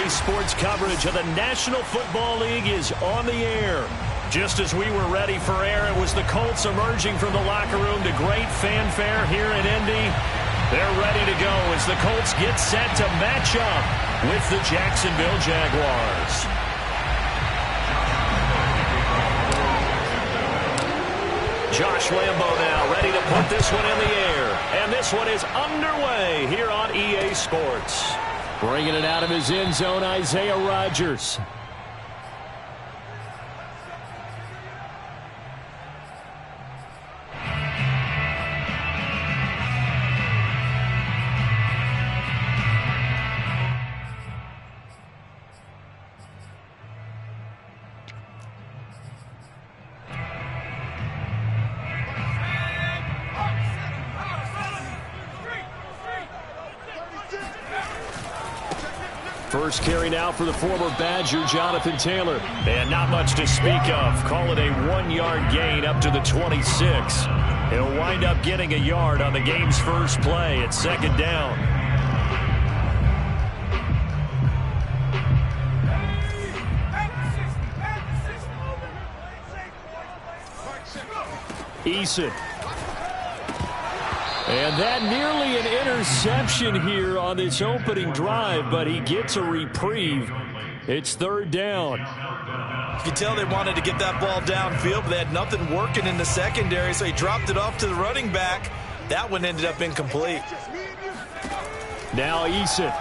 EA Sports coverage of the National Football League is on the air. Just as we were ready for air, it was the Colts emerging from the locker room to great fanfare here in Indy. They're ready to go as the Colts get set to match up with the Jacksonville Jaguars. Josh Lambo now ready to put this one in the air. And this one is underway here on EA Sports. Bringing it out of his end zone, Isaiah Rodgers. First carry now for the former Badger, Jonathan Taylor. And not much to speak of. Call it a 1-yard gain up to the 26. He'll wind up getting a yard on the game's first play at second down. Eason. And that nearly an interception here on this opening drive, but he gets a reprieve. It's third down. You can tell they wanted to get that ball downfield, but they had nothing working in the secondary, so he dropped it off to the running back. That one ended up incomplete. Now Eason.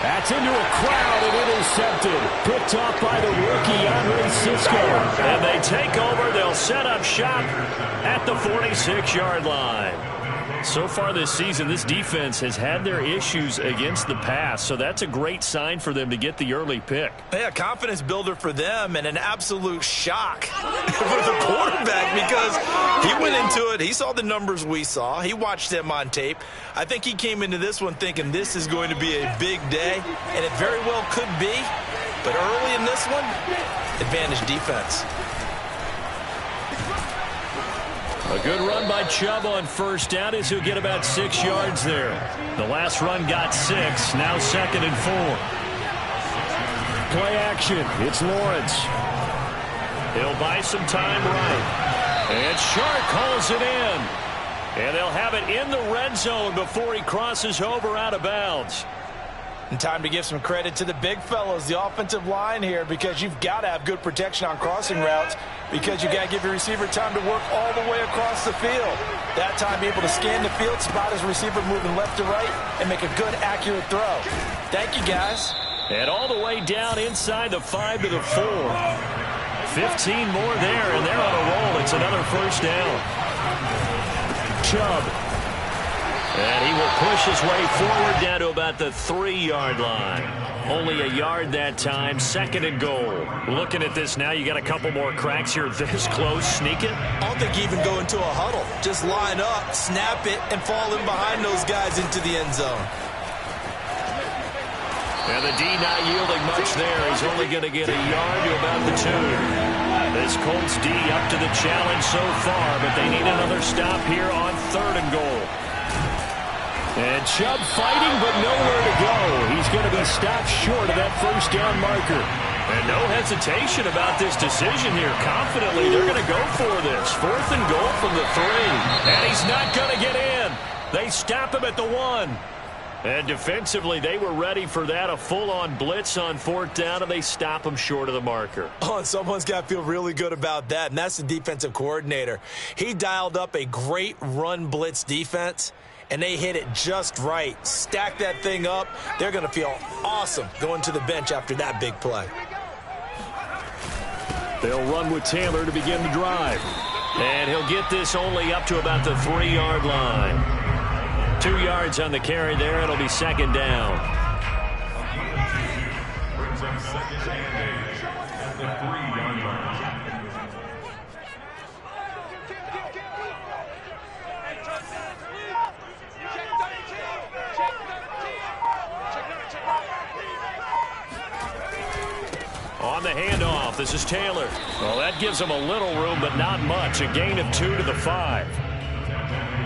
That's into a crowd and intercepted. Picked off by the rookie, Andre Cisco. And they take over. They'll set up shop at the 46-yard line. So far this season, this defense has had their issues against the pass, so that's a great sign for them to get the early pick. Yeah, confidence builder for them and an absolute shock for the quarterback because he went into it. He saw the numbers we saw. He watched them on tape. I think he came into this one thinking this is going to be a big day, and it very well could be. But early in this one, advantage defense. A good run by Chubb on first down as he'll get about 6 yards there. The last run got 6, now 2nd and 4. Play action, it's Lawrence. He'll buy some time right. And Shark calls it in. And they'll have it in the red zone before he crosses over out of bounds. And time to give some credit to the big fellows, the offensive line here, because you've got to have good protection on crossing routes because you've got to give your receiver time to work all the way across the field. That time able to scan the field, spot his receiver moving left to right, and make a good, accurate throw. Thank you, guys. And all the way down inside the 5 to the 4. 15 more there, and they're on a roll. It's another first down. Chubb. And he will push his way forward down to about the 3-yard line. Only a yard that time, 2nd and goal. Looking at this now, you got a couple more cracks here this close. Sneak it? I don't think even go into a huddle. Just line up, snap it, and fall in behind those guys into the end zone. And the D not yielding much there. He's only going to get a yard to about the 2. This Colts D up to the challenge so far, but they need another stop here on 3rd and goal. And Chubb fighting, but nowhere to go. He's going to be stopped short of that first down marker. And no hesitation about this decision here. Confidently, they're going to go for this. 4th and goal from the 3. And he's not going to get in. They stop him at the 1. And defensively, they were ready for that. A full-on blitz on 4th down, and they stop him short of the marker. Oh, and someone's got to feel really good about that, and that's the defensive coordinator. He dialed up a great run blitz defense, and they hit it just right. Stack that thing up. They're going to feel awesome going to the bench after that big play. They'll run with Taylor to begin the drive. And he'll get this only up to about the 3-yard line. 2 yards on the carry there. It'll be 2nd down. Brings up 2nd and 8 at the 3-yard line. On the handoff, this is Taylor. Well, that gives him a little room, but not much. A gain of 2 to the 5.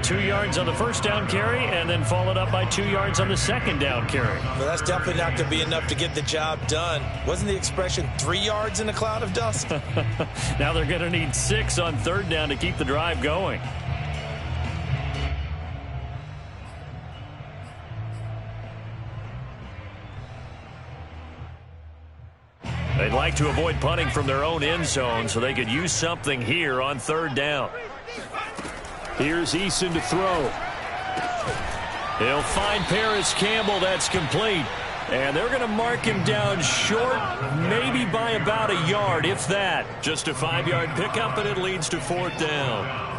2 yards on the first down carry and then followed up by 2 yards on the second down carry. Well, that's definitely not going to be enough to get the job done. Wasn't the expression 3 yards in a cloud of dust? Now they're going to need 6 on third down to keep the drive going. They'd like to avoid punting from their own end zone so they could use something here on third down. Here's Eason to throw. He'll find Paris Campbell. That's complete. And they're going to mark him down short, maybe by about a yard, if that. Just a 5-yard pickup, and it leads to fourth down.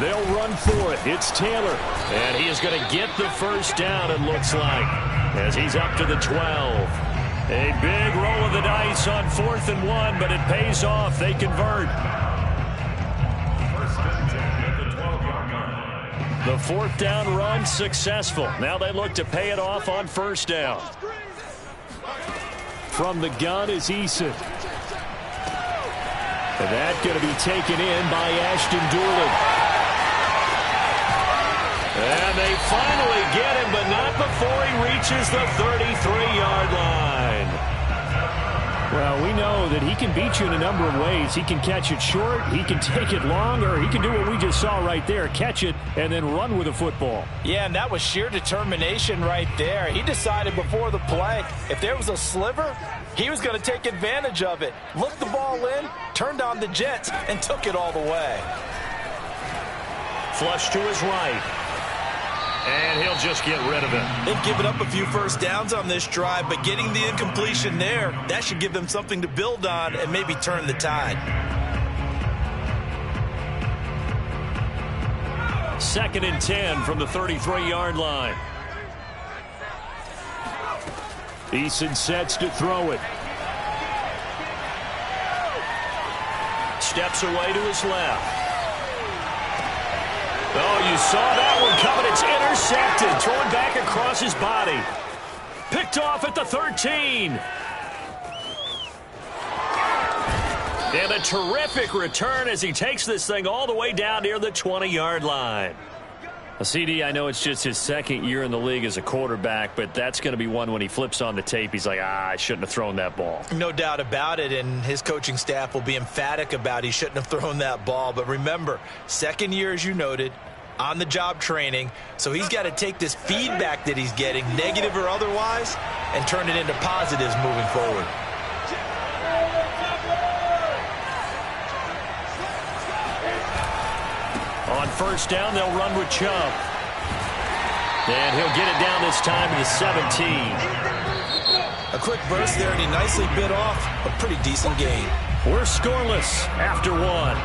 They'll run for it. It's Taylor. And he is going to get the first down, it looks like, as he's up to the 12. A big roll of the dice on 4th and 1, but it pays off. They convert. First and 10 at the 12-yard line. The fourth down run successful. Now they look to pay it off on first down. From the gun is Eason. And that's going to be taken in by Ashton Doolin. And they finally get him, but not before he reaches the 33-yard line. Well, we know that he can beat you in a number of ways. He can catch it short, he can take it long, or he can do what we just saw right there, catch it and then run with the football. Yeah, and that was sheer determination right there. He decided before the play, if there was a sliver, he was going to take advantage of it. Looked the ball in, turned on the jets, and took it all the way. Flush to his right. And he'll just get rid of it. They've given up a few first downs on this drive, but getting the incompletion there, that should give them something to build on and maybe turn the tide. 2nd and 10 from the 33-yard line. Eason sets to throw it. Steps away to his left. Oh, you saw that one coming. It's intercepted. Thrown back across his body. Picked off at the 13. And a terrific return as he takes this thing all the way down near the 20-yard line. CD, I know it's just his second year in the league as a quarterback, but that's going to be one when he flips on the tape. He's like, I shouldn't have thrown that ball. No doubt about it, and his coaching staff will be emphatic about he shouldn't have thrown that ball. But remember, second year, as you noted, on-the-job training, so he's got to take this feedback that he's getting, negative or otherwise, and turn it into positives moving forward. On first down, they'll run with Chubb. And he'll get it down this time to the 17. A quick burst there, and he nicely bit off a pretty decent gain. We're scoreless after one.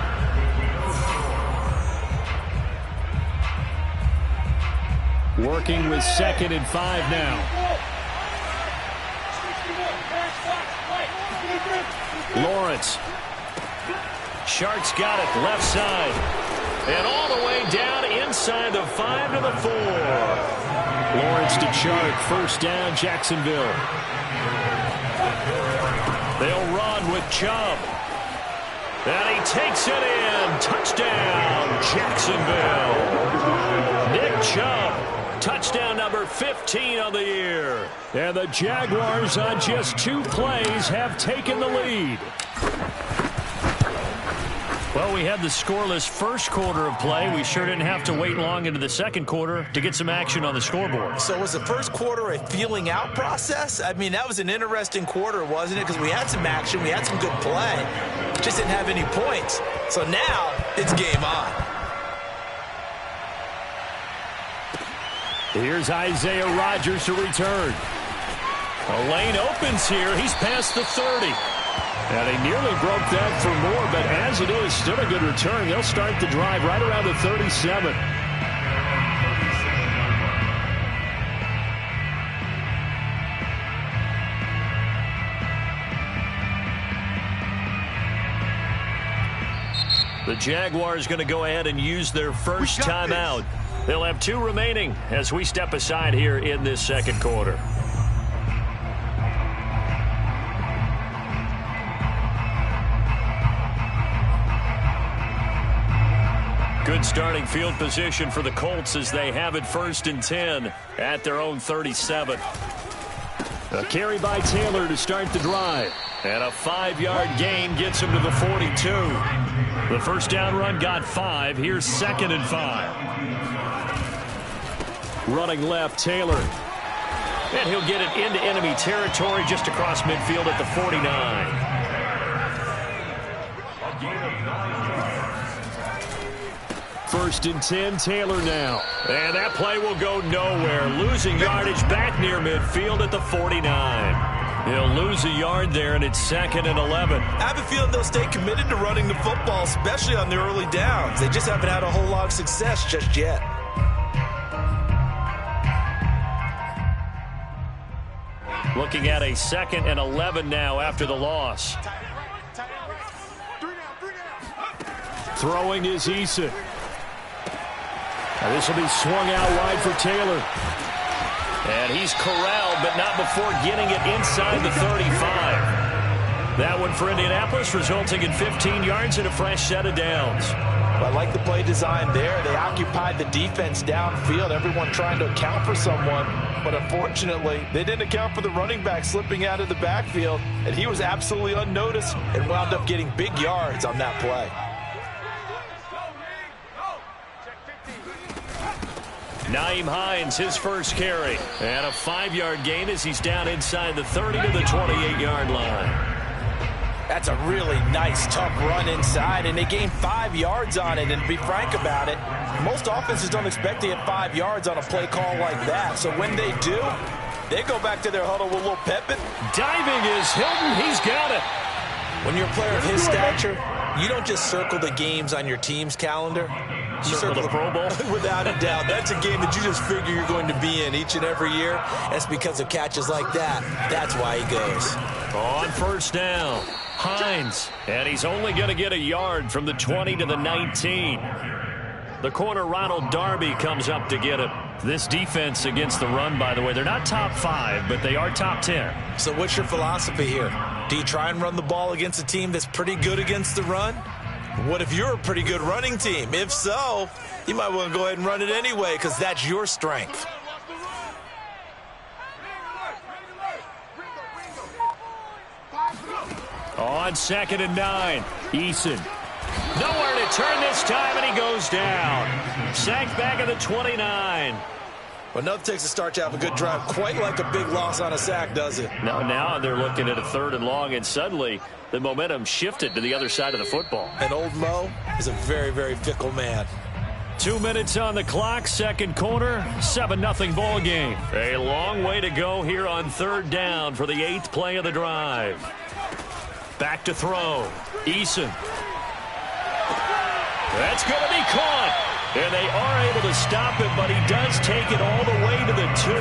Working with 2nd and 5 now. Lawrence. Shark's got it left side. And all the way down inside the 5 to the 4. Lawrence to Chark. First down, Jacksonville. They'll run with Chubb. And he takes it in. Touchdown, Jacksonville. Nick Chubb. Touchdown number 15 on the year. And the Jaguars on just 2 plays have taken the lead. Well, we had the scoreless first quarter of play. We sure didn't have to wait long into the second quarter to get some action on the scoreboard. So was the first quarter a feeling out process? I mean, that was an interesting quarter, wasn't it? Because we had some action, we had some good play. Just didn't have any points. So now it's game on. Here's Isaiah Rodgers to return. A lane opens here. He's past the 30. And he nearly broke that for more, but as it is, still a good return. They'll start the drive right around the 37. The Jaguars going to go ahead and use their first timeout. They'll have 2 remaining as we step aside here in this second quarter. Good starting field position for the Colts as they have it 1st and 10 at their own 37. A carry by Taylor to start the drive. And a 5-yard gain gets him to the 42. The first down run got 5. Here's 2nd and 5. Running left, Taylor. And he'll get it into enemy territory just across midfield at the 49. First and 10, Taylor now. And that play will go nowhere. Losing yardage back near midfield at the 49. He'll lose a yard there, and it's 2nd and 11. I have a feeling they'll stay committed to running the football, especially on the early downs. They just haven't had a whole lot of success just yet. Looking at a 2nd and 11 now after the loss. Throwing is Eason. Now this will be swung out wide for Taylor. And he's corralled, but not before getting it inside the 35. That one for Indianapolis, resulting in 15 yards and a fresh set of downs. Well, I like the play design there. They occupied the defense downfield, everyone trying to account for someone. But unfortunately, they didn't account for the running back slipping out of the backfield, and he was absolutely unnoticed and wound up getting big yards on that play. Nyheim Hines, his first carry. And a 5-yard gain as he's down inside the 30 to the 28-yard line. That's a really nice, tough run inside, and they gained 5 yards on it. And to be frank about it, most offenses don't expect to get 5 yards on a play call like that. So when they do, they go back to their huddle with a little pep. Diving is Hilton. He's got it. When you're a player of his stature, you don't just circle the games on your team's calendar. You circle the Pro Bowl. Without a doubt. That's a game that you just figure you're going to be in each and every year. That's because of catches like that. That's why he goes. On first down, Hines. And he's only going to get a yard from the 20 to the 19. The corner, Ronald Darby, comes up to get him. This defense against the run, by the way, they're not top 5, but they are top 10. So what's your philosophy here? Do you try and run the ball against a team that's pretty good against the run? What if you're a pretty good running team? If so, you might want to go ahead and run it anyway because that's your strength. On 2nd and 9, Eason. Nowhere to turn this time, and he goes down. Sacked back at the 29. Well, nothing takes a start to have a good drive quite like a big loss on a sack, does it? Now they're looking at a 3rd and long, and suddenly the momentum shifted to the other side of the football. And old Mo is a very, very fickle man. 2 minutes on the clock, second quarter, 7-0 ball game. A long way to go here on 3rd down for the 8th play of the drive. Back to throw. Eason. That's going to be caught. And they are able to stop him, but he does take it all the way to the 2.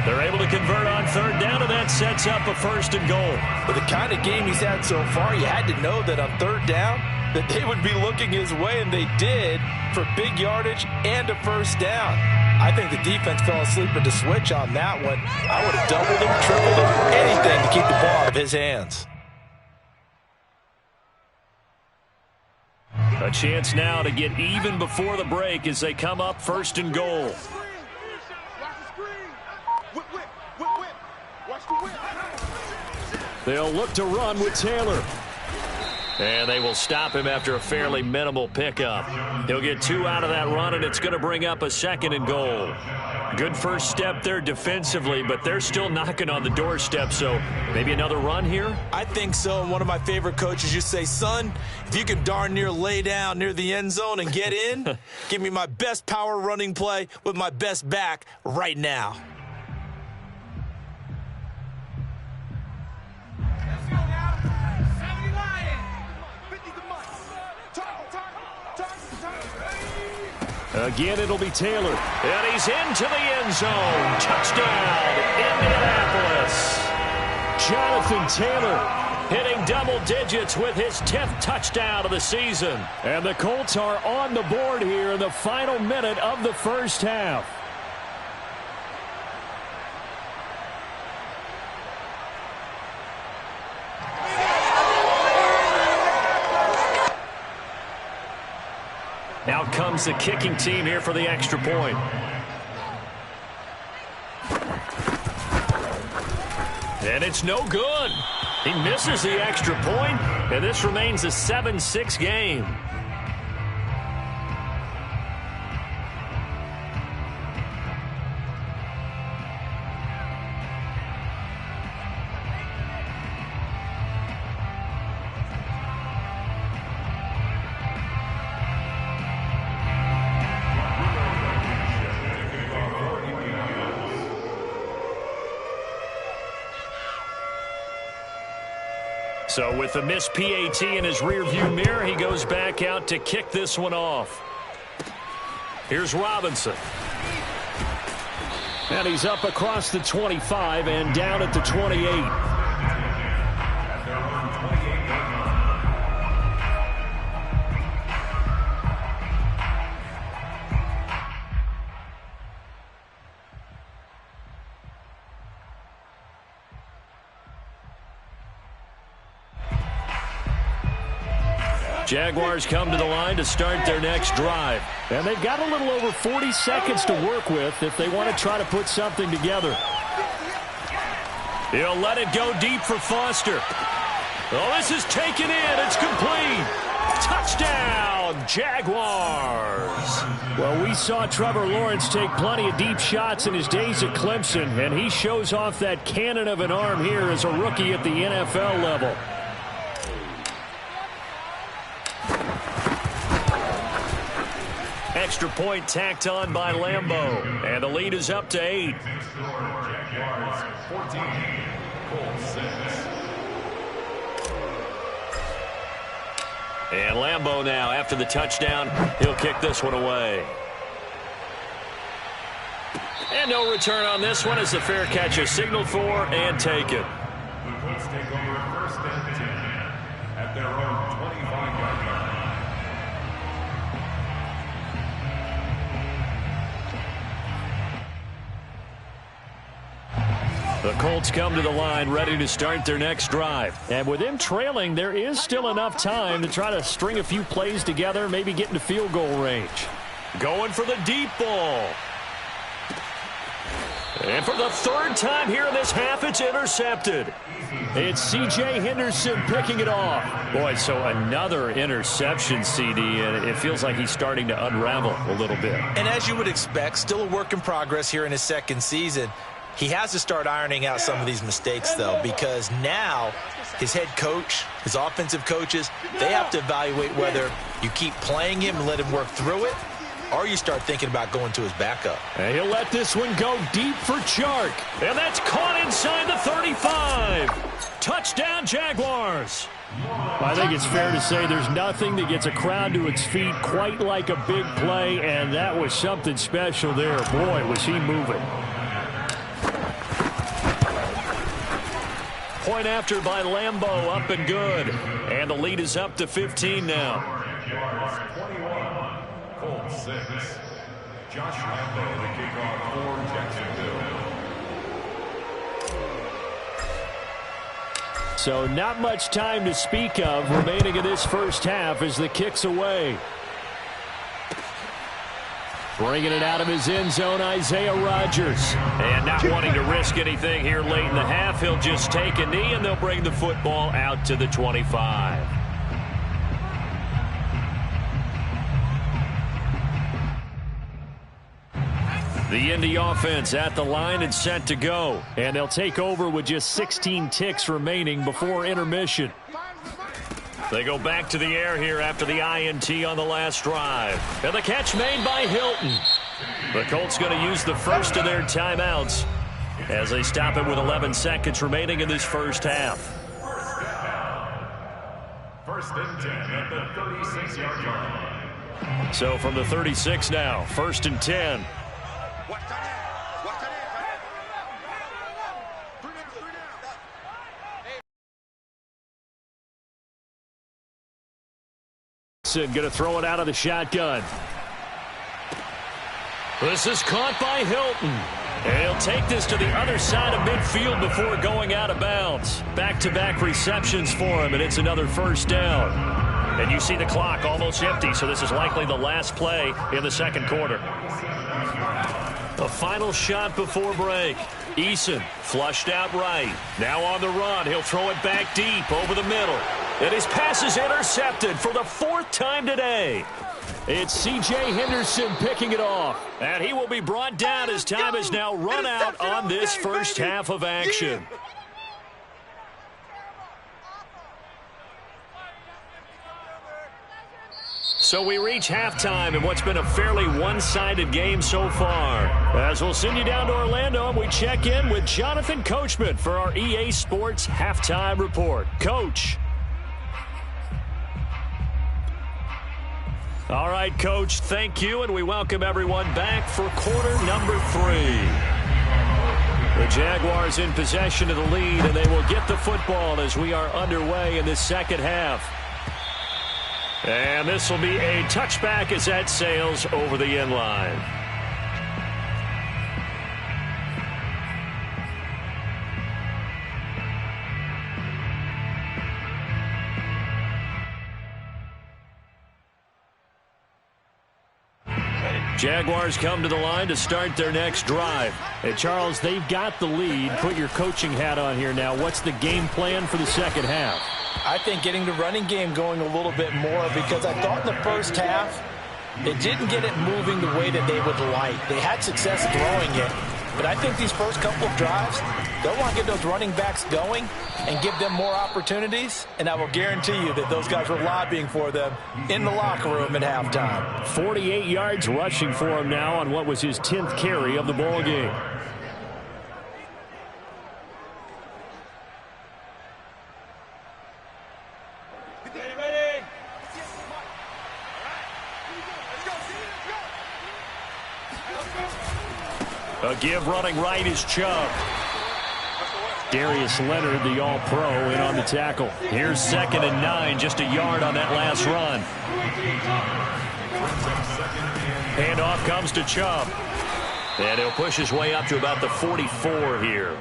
They're able to convert on 3rd down, and that sets up a 1st and goal. With the kind of game he's had so far, you had to know that on 3rd down, that they would be looking his way, and they did, for big yardage and a 1st down. I think the defense fell asleep at the switch on that one. I would have doubled him, tripled him, anything to keep the ball out of his hands. A chance now to get even before the break as they come up 1st and goal. They'll look to run with Taylor. And they will stop him after a fairly minimal pickup. He'll get 2 out of that run, and it's going to bring up a 2nd and goal. Good first step there defensively, but they're still knocking on the doorstep, so maybe another run here? I think so, and one of my favorite coaches used to say, son, if you can darn near lay down near the end zone and get in, give me my best power running play with my best back right now. Again, it'll be Taylor. And he's into the end zone. Touchdown, Indianapolis. Jonathan Taylor hitting double digits with his 10th touchdown of the season. And the Colts are on the board here in the final minute of the first half. Now comes the kicking team here for the extra point. And it's no good. He misses the extra point, and this remains a 7-6 game. So with the missed PAT in his rearview mirror, he goes back out to kick this one off. Here's Robinson. And he's up across the 25 and down at the 28. Jaguars come to the line to start their next drive. And they've got a little over 40 seconds to work with if they want to try to put something together. He'll let it go deep for Foster. Oh, this is taken in. It's complete. Touchdown, Jaguars. Well, we saw Trevor Lawrence take plenty of deep shots in his days at Clemson, and he shows off that cannon of an arm here as a rookie at the NFL level. Extra point tacked on by Lambeau. And the lead is up to 8. Jaguars 14, Colts 6. And Lambeau now, after the touchdown, he'll kick this one away. And no return on this one as the fair catch is signaled for and taken. The Colts take over 1st and 10 at their own 25-yard line. The Colts come to the line ready to start their next drive. And with them trailing, there is still enough time to try to string a few plays together, maybe get into field goal range. Going for the deep ball. And for the 3rd time here in this half, it's intercepted. It's C.J. Henderson picking it off. Boy, so another interception, CD, and it feels like he's starting to unravel a little bit. And as you would expect, still a work in progress here in his 2nd season. He has to start ironing out some of these mistakes, though, because now his head coach, his offensive coaches, they have to evaluate whether you keep playing him and let him work through it, or you start thinking about going to his backup. And he'll let this one go deep for Chark. And that's caught inside the 35. Touchdown, Jaguars. I think it's fair to say there's nothing that gets a crowd to its feet quite like a big play, and that was something special there. Boy, was he moving. Point after by Lambeau, up and good. And the lead is up to 15 now. Jaguars 21, Colts 6. Josh Lambeau, the kickoff for Jacksonville. So not much time to speak of remaining in this first half as the kick's away. Bringing it out of his end zone, Isaiah Rodgers. And not wanting to risk anything here late in the half, he'll just take a knee and they'll bring the football out to the 25. The Indy offense at the line and set to go. And they'll take over with just 16 ticks remaining before intermission. They go back to the air here after the INT on the last drive. And the catch made by Hilton. The Colts going to use the first of their timeouts as they stop it with 11 seconds remaining in this first half. First and 10 at the 36-yard line. So from the 36 now, 1st and 10. Hendrickson going to throw it out of the shotgun. This is caught by Hilton. And he'll take this to the other side of midfield before going out of bounds. Back-to-back receptions for him, and it's another first down. And you see the clock almost empty, so this is likely the last play in the second quarter. A final shot before break. Eason flushed out right. Now on the run. He'll throw it back deep over the middle. And his pass is intercepted for the fourth time today. It's C.J. Henderson picking it off. And he will be brought down as time has now run out on this first half of action. So we reach halftime in what's been a fairly one-sided game so far. As we'll send you down to Orlando and we check in with Jonathan Coachman for our EA Sports Halftime Report. Coach. All right, Coach, thank you, and we welcome everyone back for quarter number 3. The Jaguars in possession of the lead, and they will get the football as we are underway in this second half. And this will be a touchback as that sails over the end line. Jaguars come to the line to start their next drive. Hey, Charles, they've got the lead. Put your coaching hat on here now. What's the game plan for the second half? I think getting the running game going a little bit more, because I thought in the first half it didn't get it moving the way that they would like. They had success throwing it, but I think these first couple of drives, they'll want to get those running backs going and give them more opportunities, and I will guarantee you that those guys were lobbying for them in the locker room at halftime. 48 yards rushing for him now on what was his 10th carry of the ball game. A give running right is Chubb. Darius Leonard, the All-Pro, in on the tackle. Here's 2nd and 9, just a yard on that last run. Handoff comes to Chubb. And he'll push his way up to about the 44 here.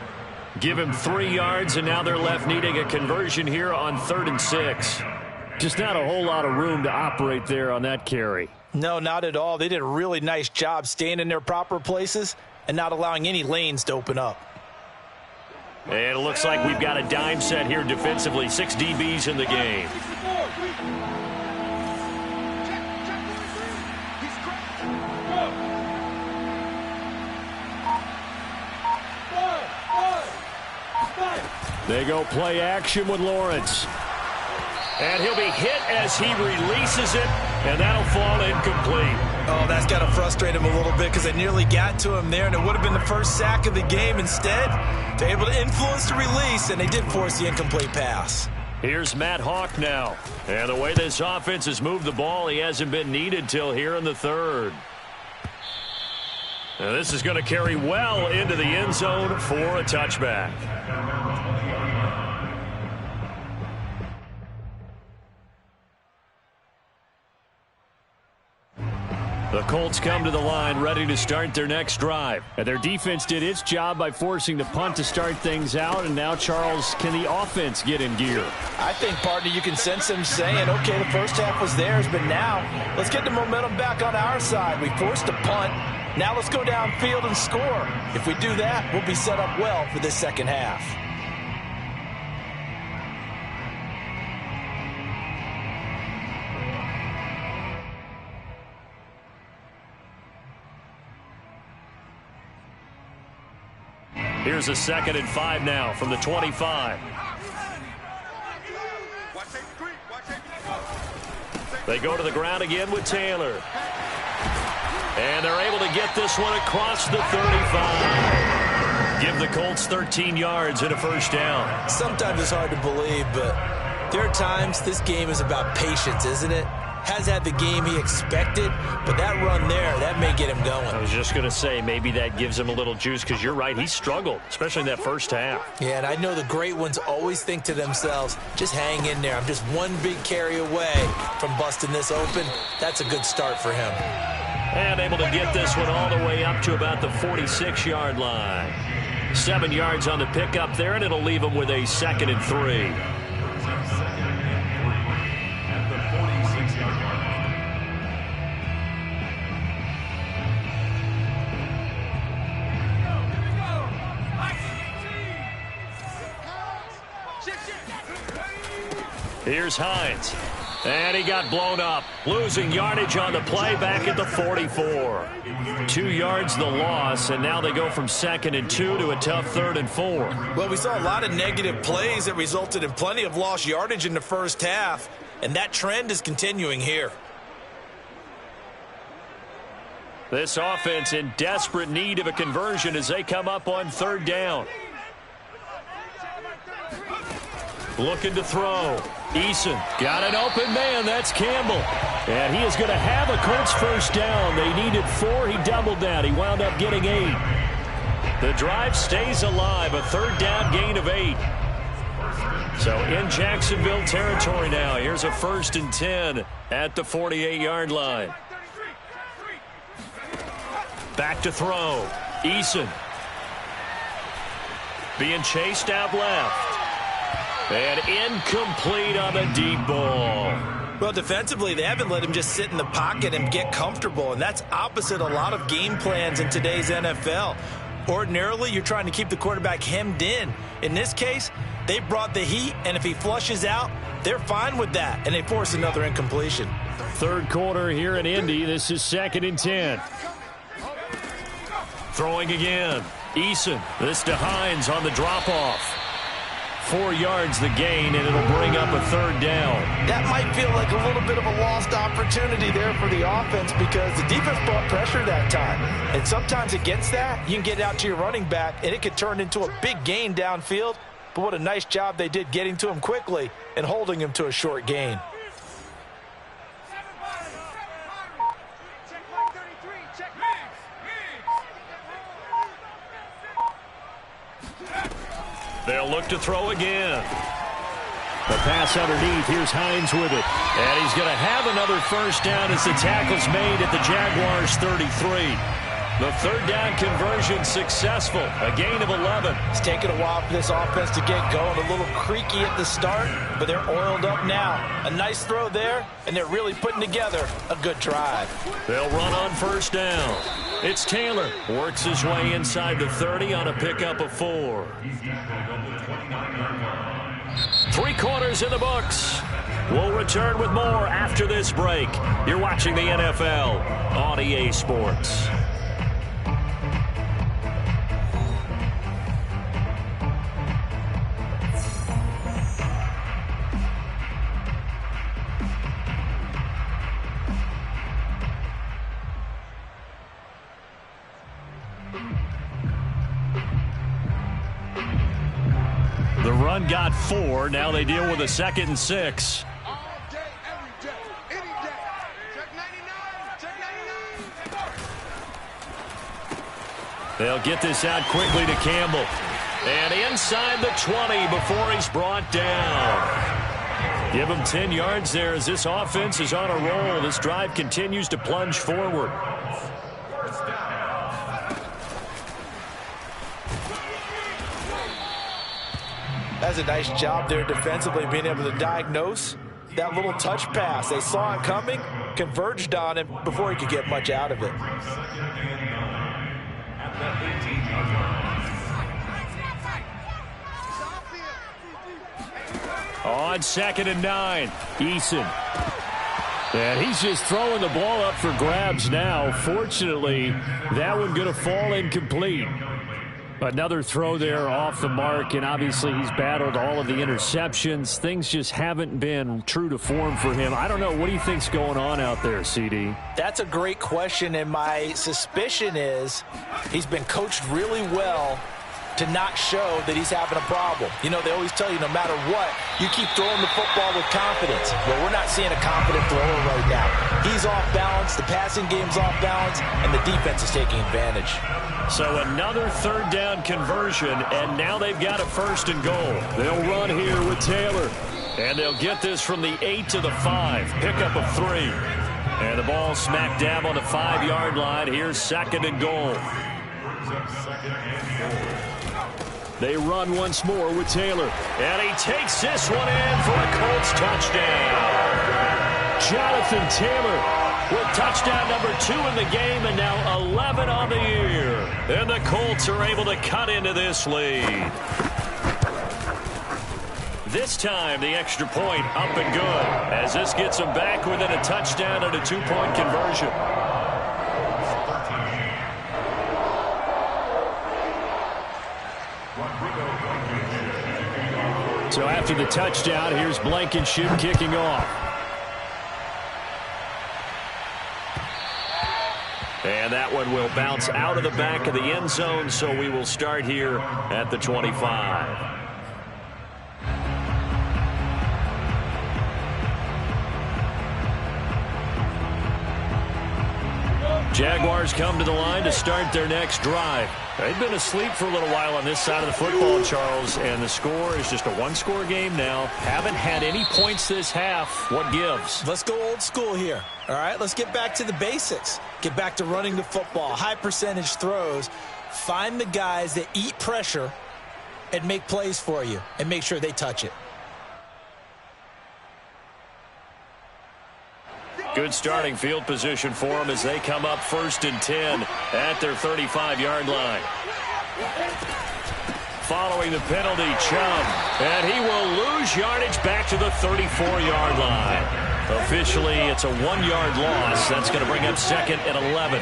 Give him 3 yards, and now they're left needing a conversion here on 3rd and 6. Just not a whole lot of room to operate there on that carry. No, not at all. They did a really nice job staying in their proper places and not allowing any lanes to open up. And it looks like we've got a dime set here defensively. 6 DBs in the game. They go play action with Lawrence. And he'll be hit as he releases it, and that'll fall incomplete. Oh, that's got to frustrate him a little bit, because they nearly got to him there, and it would have been the first sack of the game. Instead, they're able to influence the release, and they did force the incomplete pass. Here's Matt Hawk now. And the way this offense has moved the ball, he hasn't been needed till here in the 3rd. Now this is going to carry well into the end zone for a touchback. The Colts come to the line ready to start their next drive. And their defense did its job by forcing the punt to start things out. And now, Charles, can the offense get in gear? I think, partner, you can sense them saying, okay, the first half was theirs, but now let's get the momentum back on our side. We forced a punt. Now let's go downfield and score. If we do that, we'll be set up well for this second half. Here's a 2nd and 5 now from the 25. They go to the ground again with Taylor. And they're able to get this one across the 35. Give the Colts 13 yards and a first down. Sometimes it's hard to believe, but there are times this game is about patience, isn't it? has had the game he expected, but that run there, that may get him going. I was just going to say, maybe that gives him a little juice, because you're right, he struggled, especially in that first half. Yeah, and I know the great ones always think to themselves, just hang in there. I'm just one big carry away from busting this open. That's a good start for him. And able to get this one all the way up to about the 46-yard line. 7 yards on the pickup there, and it'll leave him with a 2nd and 3. Here's Hines. And he got blown up. Losing yardage on the play back at the 44. 2 yards the loss, and now they go from 2nd and 2 to a tough 3rd and 4. Well, we saw a lot of negative plays that resulted in plenty of lost yardage in the first half, and that trend is continuing here. This offense in desperate need of a conversion as they come up on 3rd down. Looking to throw. Eason got an open man. That's Campbell. And he is going to have a Colts first down. They needed 4. He doubled that. He wound up getting 8. The drive stays alive. A 3rd down gain of 8. So in Jacksonville territory now. Here's a 1st and 10 at the 48-yard line. Back to throw. Eason. Being chased out left. And incomplete on the deep ball. Well, defensively, they haven't let him just sit in the pocket and get comfortable, and that's opposite a lot of game plans in today's NFL. Ordinarily, you're trying to keep the quarterback hemmed in. In this case, they brought the heat, and if he flushes out, they're fine with that, and they force another incompletion. 3rd quarter here in Indy. This is 2nd and 10. Throwing again. Eason. This to Hines on the drop-off. 4 yards the gain, and it'll bring up a 3rd down. That might feel like a little bit of a lost opportunity there for the offense because the defense brought pressure that time. And sometimes against that, you can get out to your running back, and it could turn into a big gain downfield. But what a nice job they did getting to him quickly and holding him to a short gain. They'll look to throw again. The pass underneath. Here's Hines with it. And he's going to have another first down as the tackle's made at the Jaguars' 33. The 3rd down conversion successful. A gain of 11. It's taken a while for this offense to get going. A little creaky at the start, but they're oiled up now. A nice throw there, and they're really putting together a good drive. They'll run on first down. It's Taylor. Works his way inside the 30 on a pickup of 4. 3 quarters in the books. We'll return with more after this break. You're watching the NFL on EA Sports. The run got 4. Now they deal with a 2nd and 6. All day, every day, any day. Check 99, check 99. They'll get this out quickly to Campbell. And inside the 20 before he's brought down. Give him 10 yards there as this offense is on a roll. This drive continues to plunge forward. That's a nice job there defensively, being able to diagnose that little touch pass. They saw it coming, converged on him before he could get much out of it. On 2nd and 9, Eason. And he's just throwing the ball up for grabs now. Fortunately, that one going to fall incomplete. Another throw there off the mark, and obviously he's battled all of the interceptions. Things just haven't been true to form for him. I don't know. What do you think's going on out there, CD? That's a great question, and my suspicion is he's been coached really well to not show that he's having a problem. You know, they always tell you no matter what, you keep throwing the football with confidence. Well, we're not seeing a confident thrower right now. He's off balance, the passing game's off balance, and the defense is taking advantage. So another third down conversion, and now they've got a 1st and goal. They'll run here with Taylor. And they'll get this from the 8 to the 5. Pickup of 3. And the ball smack dab on the 5-yard line. Here's 2nd and goal. They run once more with Taylor. And he takes this one in for a Colts touchdown. Jonathan Taylor with touchdown number 2 in the game and now 11 on the year. And the Colts are able to cut into this lead. This time, the extra point up and good, as this gets them back within a touchdown and a 2-point conversion. So after the touchdown, here's Blankenship kicking off. And that one will bounce out of the back of the end zone, so we will start here at the 25. Jaguars come to the line to start their next drive. They've been asleep for a little while on this side of the football, Charles, and the score is just a one-score game now. Haven't had any points this half. What gives? Let's go old school here. All right, let's get back to the basics. Get back to running the football, high percentage throws. Find the guys that eat pressure and make plays for you and make sure they touch it. Good starting field position for them as they come up 1st and 10 at their 35-yard line. Following the penalty, Chubb, and he will lose yardage back to the 34-yard line. Officially, it's a 1-yard loss. That's going to bring up 2nd and 11.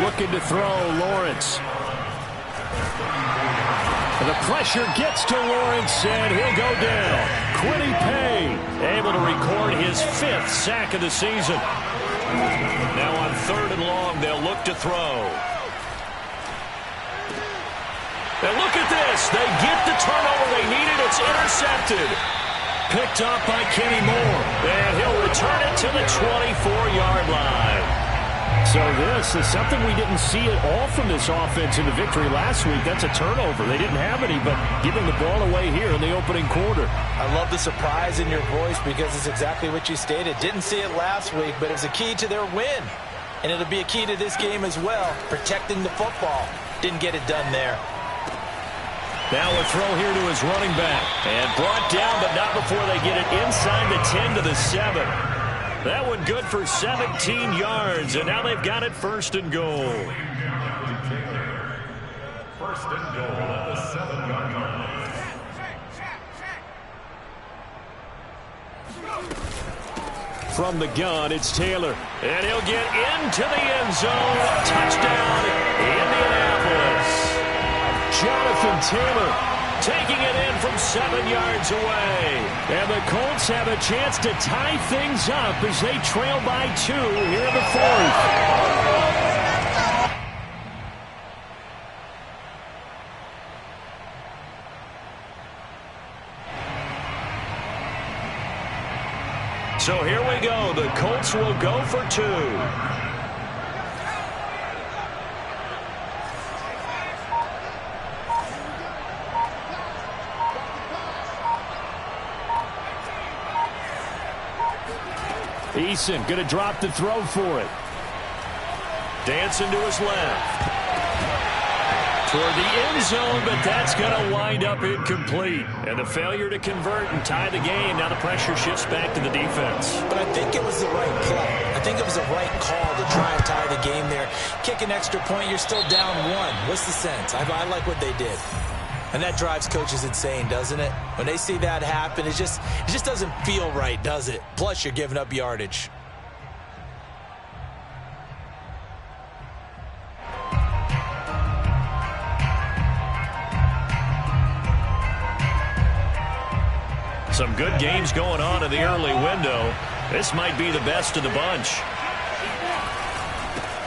Looking to throw, Lawrence. The pressure gets to Lawrence, and he'll go down. Quiddy Pay able to record his 5th sack of the season. Now on 3rd and long, they'll look to throw. And look at this. They get the turnover they needed. It's intercepted. Picked up by Kenny Moore. And he'll return it to the 24-yard line. So this is something we didn't see at all from this offense in the victory last week. That's a turnover. They didn't have any, but giving the ball away here in the opening quarter. I love the surprise in your voice because it's exactly what you stated. Didn't see it last week, but it was a key to their win. And it'll be a key to this game as well, protecting the football. Didn't get it done there. Now a throw here to his running back. And brought down, but not before they get it inside the 10 to the 7. That one good for 17 yards, and now they've got it 1st and goal. 1st and goal at the 7-yard line. From the gun, it's Taylor, and he'll get into the end zone. Touchdown, Indianapolis. Jonathan Taylor taking it in from 7 yards away. And the Colts have a chance to tie things up as they trail by 2 here in the 4th. So here we go. The Colts will go for 2. Eason going to drop the throw for it. Dancing to his left. Toward the end zone, but that's going to wind up incomplete. And the failure to convert and tie the game. Now the pressure shifts back to the defense. But I think it was the right play. I think it was the right call to try and tie the game there. Kick an extra point, you're still down 1. What's the sense? I like what they did. And that drives coaches insane, doesn't it? When they see that happen, it just doesn't feel right, does it? Plus, you're giving up yardage. Some good games going on in the early window. This might be the best of the bunch.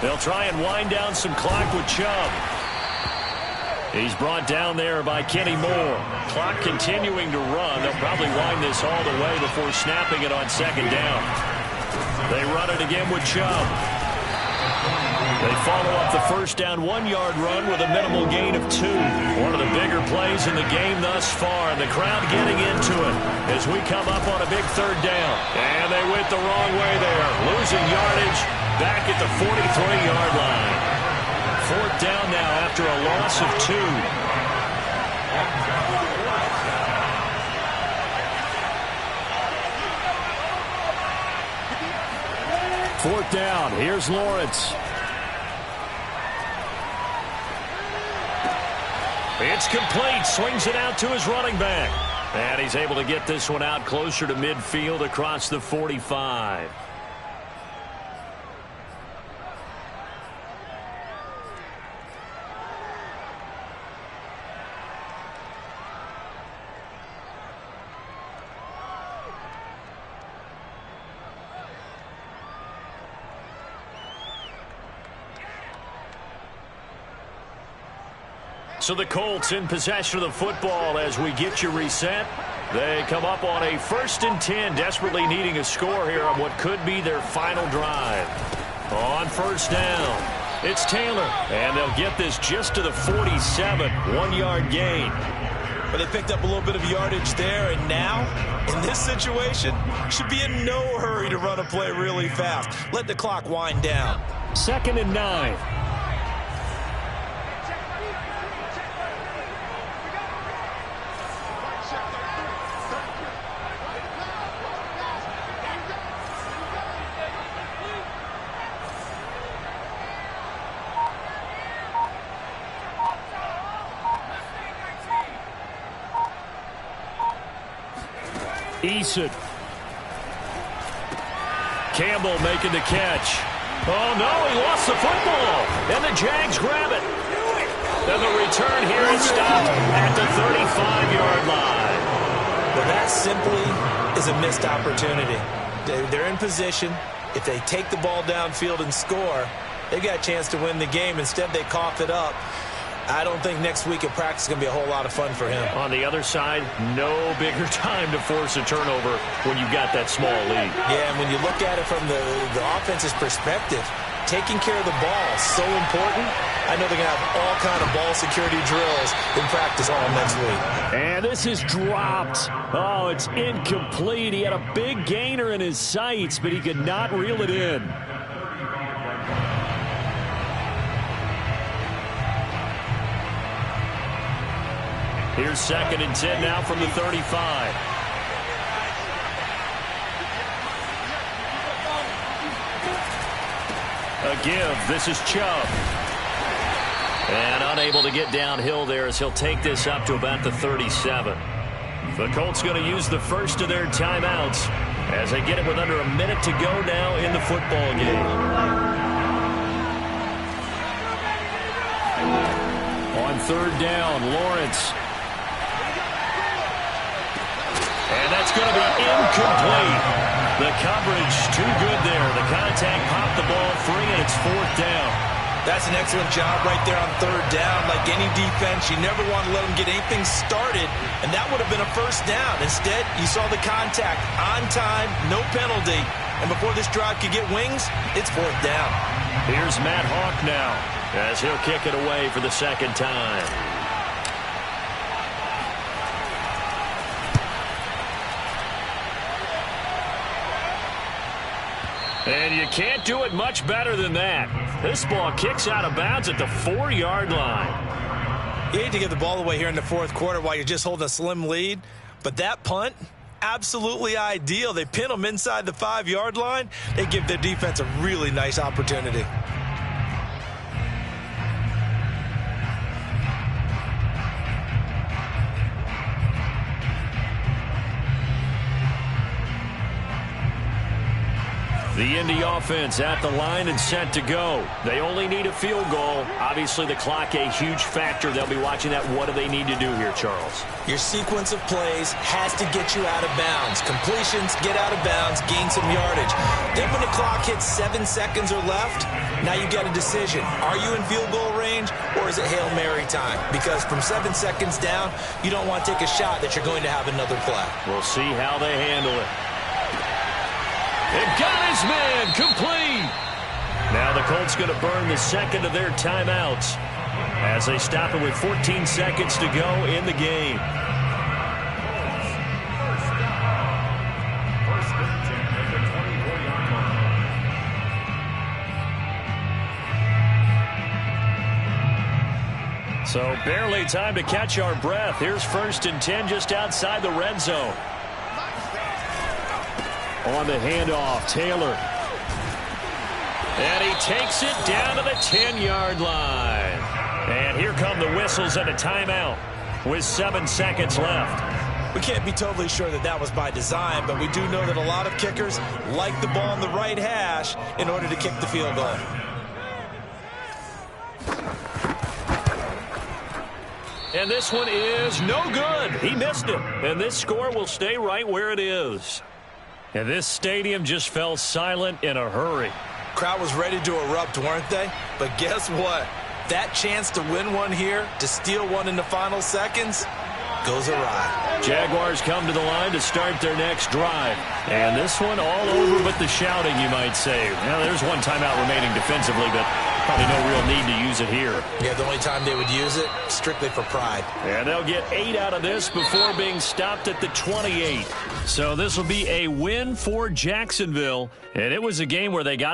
They'll try and wind down some clock with Chubb. He's brought down there by Kenny Moore. Clock continuing to run. They'll probably wind this all the way before snapping it on second down. They run it again with Chubb. They follow up the first down 1-yard run with a minimal gain of 2. One of the bigger plays in the game thus far, and the crowd getting into it as we come up on a big third down. And they went the wrong way there, losing yardage back at the 43-yard line. Fourth down now after a loss of 2. Fourth down. Here's Lawrence. It's complete. Swings it out to his running back. And he's able to get this one out closer to midfield across the 45. So the Colts in possession of the football as we get you reset. They come up on a 1st and 10, desperately needing a score here on what could be their final drive. On first down, it's Taylor, and they'll get this just to the 47, 1-yard gain. But they picked up a little bit of yardage there, and now, in this situation, should be in no hurry to run a play really fast. Let the clock wind down. 2nd and 9. Eason. Campbell making the catch. Oh, no, he lost the football. And the Jags grab it. And the return here is stopped at the 35-yard line. Well, that simply is a missed opportunity. They're in position. If they take the ball downfield and score, they've got a chance to win the game. Instead, they cough it up. I don't think next week at practice is going to be a whole lot of fun for him. On the other side, no bigger time to force a turnover when you've got that small lead. Yeah, and when you look at it from the offense's perspective, taking care of the ball is so important. I know they're going to have all kind of ball security drills in practice all next week. And this is dropped. Oh, it's incomplete. He had a big gainer in his sights, but he could not reel it in. Here's 2nd and 10 now from the 35. A give. This is Chubb. And unable to get downhill there as he'll take this up to about the 37. The Colts going to use the first of their timeouts as they get it with under a minute to go now in the football game. On third down, Lawrence. And that's going to be incomplete. The coverage too good there. The contact popped the ball free, and it's 4th down. That's an excellent job right there on third down. Like any defense, you never want to let them get anything started, and that would have been a first down. Instead, you saw the contact on time, no penalty. And before this drive could get wings, it's 4th down. Here's Matt Hawk now as he'll kick it away for the 2nd time. And you can't do it much better than that. This ball kicks out of bounds at the 4-yard line. You hate to give the ball away here in the 4th quarter while you're just holding a slim lead. But that punt, absolutely ideal. They pin them inside the 5-yard line. They give their defense a really nice opportunity. The Indy offense at the line and set to go. They only need a field goal. Obviously, the clock a huge factor. They'll be watching that. What do they need to do here, Charles? Your sequence of plays has to get you out of bounds. Completions, get out of bounds, gain some yardage. Then when the clock hits 7 seconds or left, now you get a decision. Are you in field goal range change, or is it Hail Mary time? Because from 7 seconds down, you don't want to take a shot that you're going to have another play. We'll see how they handle it. It got his man complete. Now the Colts going to burn the second of their timeouts as they stop it with 14 seconds to go in the game. First and 10 at the 24-yard line. So barely time to catch our breath. Here's first and 10 just outside the red zone. On the handoff, Taylor. And he takes it down to the 10-yard line. And here come the whistles and a timeout with 7 seconds left. We can't be totally sure that that was by design, but we do know that a lot of kickers like the ball on the right hash in order to kick the field goal. And this one is no good. He missed it. And this score will stay right where it is. And this stadium just fell silent in a hurry. Crowd was ready to erupt, weren't they? But guess what? That chance to win one here, to steal one in the final seconds, goes awry. Jaguars come to the line to start their next drive. And this one all over but the shouting, you might say. Now, there's one timeout remaining defensively, but probably no real need to use it here. Yeah, the only time they would use it, strictly for pride. And they'll get 8 out of this before being stopped at the 28. So this will be a win for Jacksonville. And it was a game where they got